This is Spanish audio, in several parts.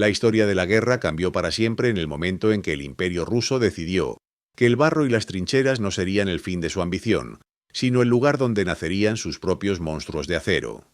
La historia de la guerra cambió para siempre en el momento en que el Imperio ruso decidió que el barro y las trincheras no serían el fin de su ambición, sino el lugar donde nacerían sus propios monstruos de acero.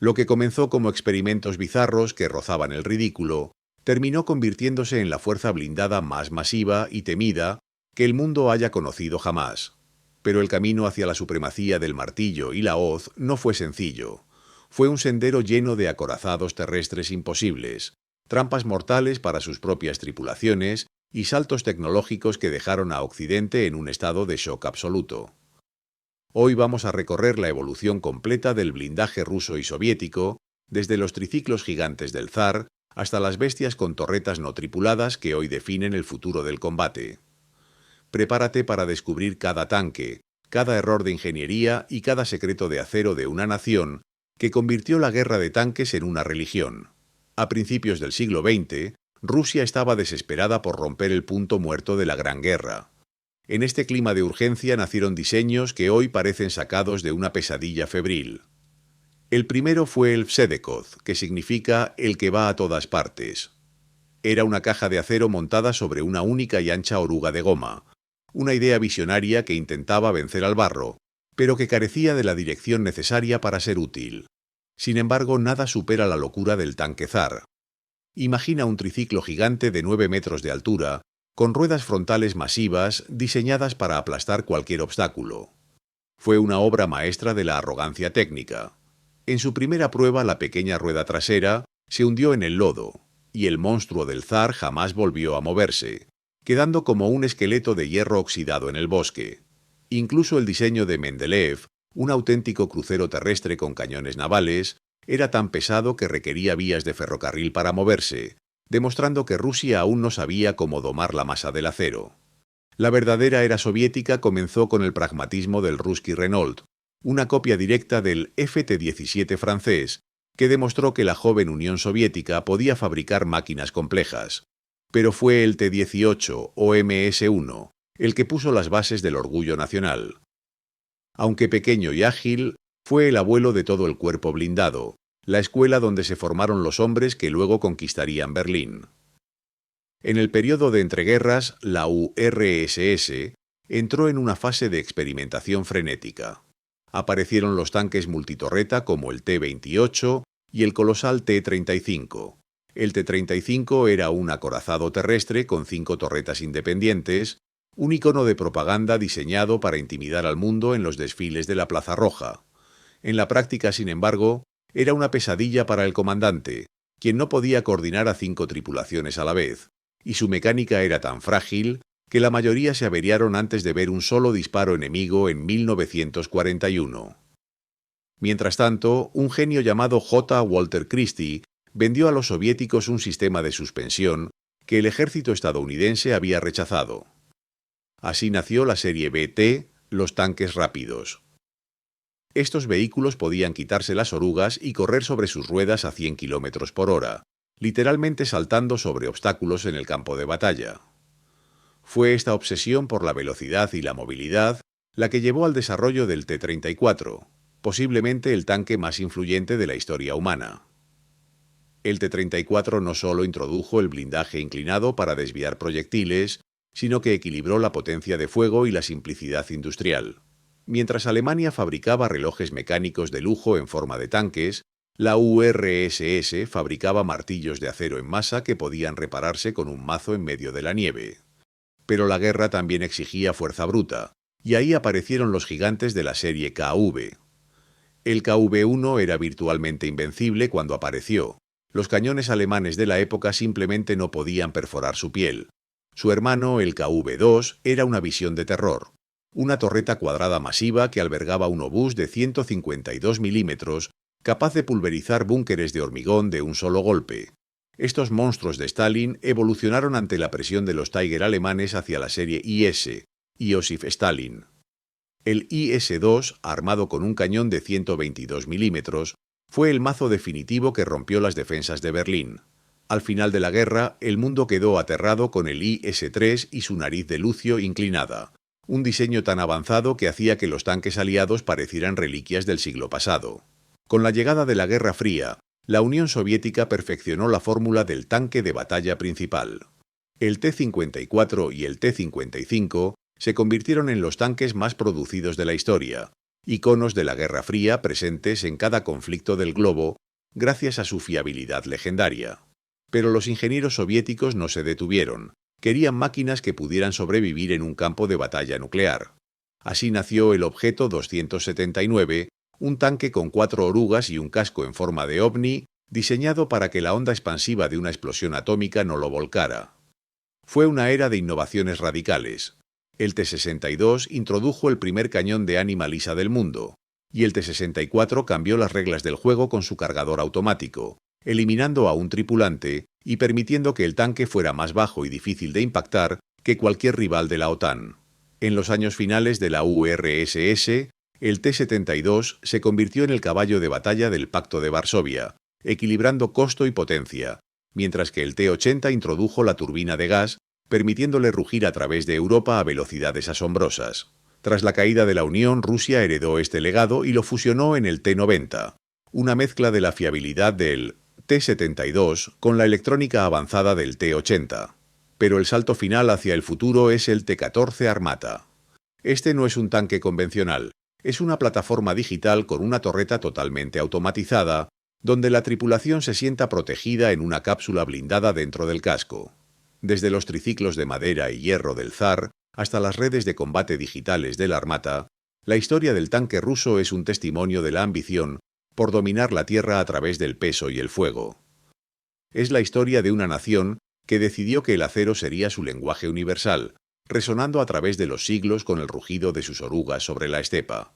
Lo que comenzó como experimentos bizarros que rozaban el ridículo, terminó convirtiéndose en la fuerza blindada más masiva y temida que el mundo haya conocido jamás. Pero el camino hacia la supremacía del martillo y la hoz no fue sencillo. Fue un sendero lleno de acorazados terrestres imposibles, trampas mortales para sus propias tripulaciones y saltos tecnológicos que dejaron a Occidente en un estado de shock absoluto. Hoy vamos a recorrer la evolución completa del blindaje ruso y soviético, desde los triciclos gigantes del zar hasta las bestias con torretas no tripuladas que hoy definen el futuro del combate. Prepárate para descubrir cada tanque, cada error de ingeniería y cada secreto de acero de una nación que convirtió la guerra de tanques en una religión. A principios del siglo XX, Rusia estaba desesperada por romper el punto muerto de la Gran Guerra. En este clima de urgencia nacieron diseños que hoy parecen sacados de una pesadilla febril. El primero fue el Vsedekov, que significa el que va a todas partes. Era una caja de acero montada sobre una única y ancha oruga de goma, una idea visionaria que intentaba vencer al barro, pero que carecía de la dirección necesaria para ser útil. Sin embargo, nada supera la locura del tanque zar. Imagina un triciclo gigante de 9 metros de altura, con ruedas frontales masivas diseñadas para aplastar cualquier obstáculo. Fue una obra maestra de la arrogancia técnica. En su primera prueba, la pequeña rueda trasera se hundió en el lodo, y el monstruo del zar jamás volvió a moverse, quedando como un esqueleto de hierro oxidado en el bosque. Incluso el diseño de Mendeleev, un auténtico crucero terrestre con cañones navales, era tan pesado que requería vías de ferrocarril para moverse, demostrando que Rusia aún no sabía cómo domar la masa del acero. La verdadera era soviética comenzó con el pragmatismo del Ruski Renault, una copia directa del FT-17 francés, que demostró que la joven Unión Soviética podía fabricar máquinas complejas. Pero fue el T-18 o MS-1 el que puso las bases del orgullo nacional. Aunque pequeño y ágil, fue el abuelo de todo el cuerpo blindado, la escuela donde se formaron los hombres que luego conquistarían Berlín. En el periodo de entreguerras, la URSS entró en una fase de experimentación frenética. Aparecieron los tanques multitorreta como el T-28 y el colosal T-35. El T-35 era un acorazado terrestre con 5 torretas independientes, un icono de propaganda diseñado para intimidar al mundo en los desfiles de la Plaza Roja. En la práctica, sin embargo, era una pesadilla para el comandante, quien no podía coordinar a 5 tripulaciones a la vez, y su mecánica era tan frágil que la mayoría se averiaron antes de ver un solo disparo enemigo en 1941. Mientras tanto, un genio llamado J. Walter Christie vendió a los soviéticos un sistema de suspensión que el ejército estadounidense había rechazado. Así nació la serie BT, los tanques rápidos. Estos vehículos podían quitarse las orugas y correr sobre sus ruedas a 100 km por hora, literalmente saltando sobre obstáculos en el campo de batalla. Fue esta obsesión por la velocidad y la movilidad la que llevó al desarrollo del T-34, posiblemente el tanque más influyente de la historia humana. El T-34 no solo introdujo el blindaje inclinado para desviar proyectiles, sino que equilibró la potencia de fuego y la simplicidad industrial. Mientras Alemania fabricaba relojes mecánicos de lujo en forma de tanques, la URSS fabricaba martillos de acero en masa que podían repararse con un mazo en medio de la nieve. Pero la guerra también exigía fuerza bruta, y ahí aparecieron los gigantes de la serie KV. El KV-1 era virtualmente invencible cuando apareció. Los cañones alemanes de la época simplemente no podían perforar su piel. Su hermano, el KV-2, era una visión de terror. Una torreta cuadrada masiva que albergaba un obús de 152 milímetros, capaz de pulverizar búnkeres de hormigón de un solo golpe. Estos monstruos de Stalin evolucionaron ante la presión de los Tiger alemanes hacia la serie IS, Iosif Stalin. El IS-2, armado con un cañón de 122 milímetros, fue el mazo definitivo que rompió las defensas de Berlín. Al final de la guerra, el mundo quedó aterrado con el IS-3 y su nariz de lucio inclinada, un diseño tan avanzado que hacía que los tanques aliados parecieran reliquias del siglo pasado. Con la llegada de la Guerra Fría, La Unión Soviética perfeccionó la fórmula del tanque de batalla principal. El T-54 y el T-55 se convirtieron en los tanques más producidos de la historia, iconos de la Guerra Fría presentes en cada conflicto del globo gracias a su fiabilidad legendaria. Pero los ingenieros soviéticos no se detuvieron. Querían máquinas que pudieran sobrevivir en un campo de batalla nuclear. Así nació el Objeto 279, un tanque con 4 orugas y un casco en forma de ovni, diseñado para que la onda expansiva de una explosión atómica no lo volcara. Fue una era de innovaciones radicales. El T-62 introdujo el primer cañón de ánima lisa del mundo, y el T-64 cambió las reglas del juego con su cargador automático, eliminando a un tripulante y permitiendo que el tanque fuera más bajo y difícil de impactar que cualquier rival de la OTAN. En los años finales de la URSS, el T-72 se convirtió en el caballo de batalla del Pacto de Varsovia, equilibrando costo y potencia, mientras que el T-80 introdujo la turbina de gas, permitiéndole rugir a través de Europa a velocidades asombrosas. Tras la caída de la Unión, Rusia heredó este legado y lo fusionó en el T-90, una mezcla de la fiabilidad del T-72 con la electrónica avanzada del T-80. Pero el salto final hacia el futuro es el T-14 Armata. Este no es un tanque convencional, es una plataforma digital con una torreta totalmente automatizada, donde la tripulación se sienta protegida en una cápsula blindada dentro del casco. Desde los triciclos de madera y hierro del Zar hasta las redes de combate digitales del Armata, la historia del tanque ruso es un testimonio de la ambición por dominar la tierra a través del peso y el fuego. Es la historia de una nación que decidió que el acero sería su lenguaje universal, resonando a través de los siglos con el rugido de sus orugas sobre la estepa.